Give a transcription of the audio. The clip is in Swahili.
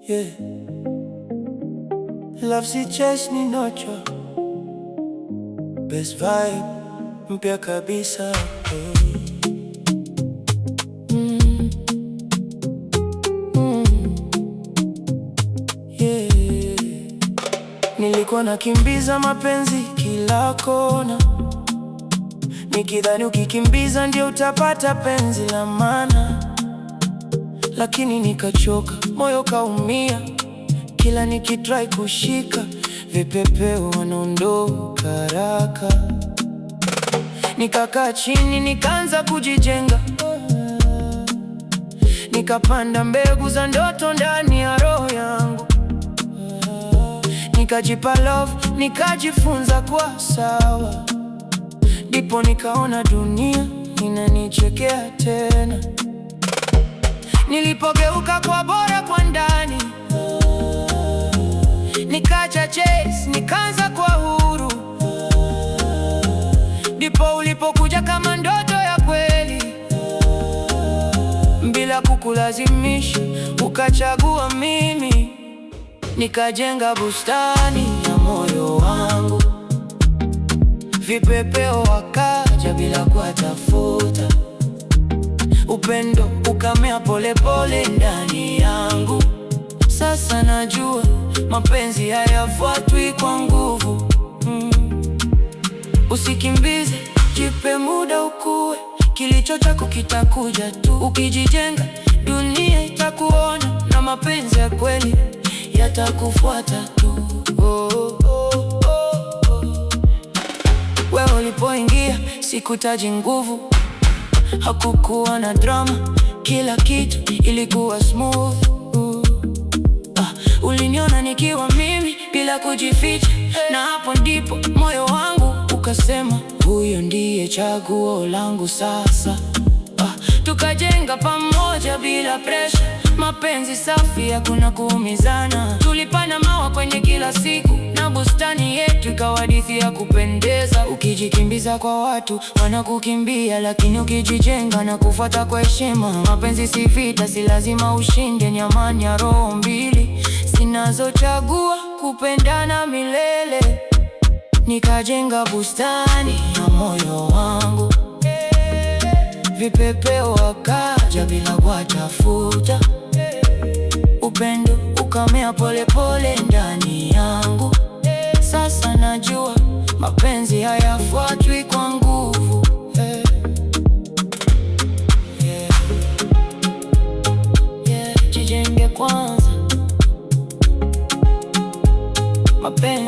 Yeah. Love si chase ni nocho. Best vibe mpya kabisa. Yeah. Nilikuwa nakimbiza mapenzi kila kona, nikidhani ukikimbiza ndio utapata penzi la maana. Lakini nikachoka, moyo kaumia, kila nikitry kushika vipepeo wanaondoka haraka. Nikakaa chini nikaanza kujijenga, nikapanda mbegu za ndoto ndani ya roho yangu. Nikajipa love, nikajifunza kwa sawa, ndipo nikaona dunia inanichekea tena. Nilipogeuka kwa bora kwa ndani, nikacha chase, nikaanza kwa huru, ndipo ulipokuja kama ndoto ya kweli. Bila kukulazimisha, ukachagua mimi, nikajenga bustani ya moyo wangu. Vipepeo wakaja bila kuwatafuta, upendo ukamea polepole ndani yangu. Sasa najua mapenzi hayafuatwi kwa nguvu. Usikimbize, jipe muda ukue, kilicho chako kitakuja tu. Ukijijenga, dunia itakuona, na mapenzi ya kweli yatakufuata tu. Wewe ulipoingia sikutaji nguvu, hakukuwa na drama, kila kitu ilikuwa smooth. Uliniona nikiwa mimi bila kujificha, na hapo ndipo moyo wangu ukasema, huyo ndiye chaguo langu sasa. Tukajenga pamoja bila pressure, mapenzi safi, hakuna kuumizana. Tulipanda maua kwenye kila siku, na bustani yetu ikawa hadithi ya kupendeza. Ukijikimbiza kwa watu wanakukimbia, lakini ukijijenga na kufuata kwa heshima. Mapenzi si vita, si lazima ushinde, ni amani ya roho mbili zinazochagua kupendana milele. Nikajenga bustani ya moyo wangu, vipepeo wakaja bila kuwatafuta, upendo ukamea polepole ndani yangu. Sasa najua mapenzi hayafuatwi kwa nguvu. Jijenge kwanza, mapenzi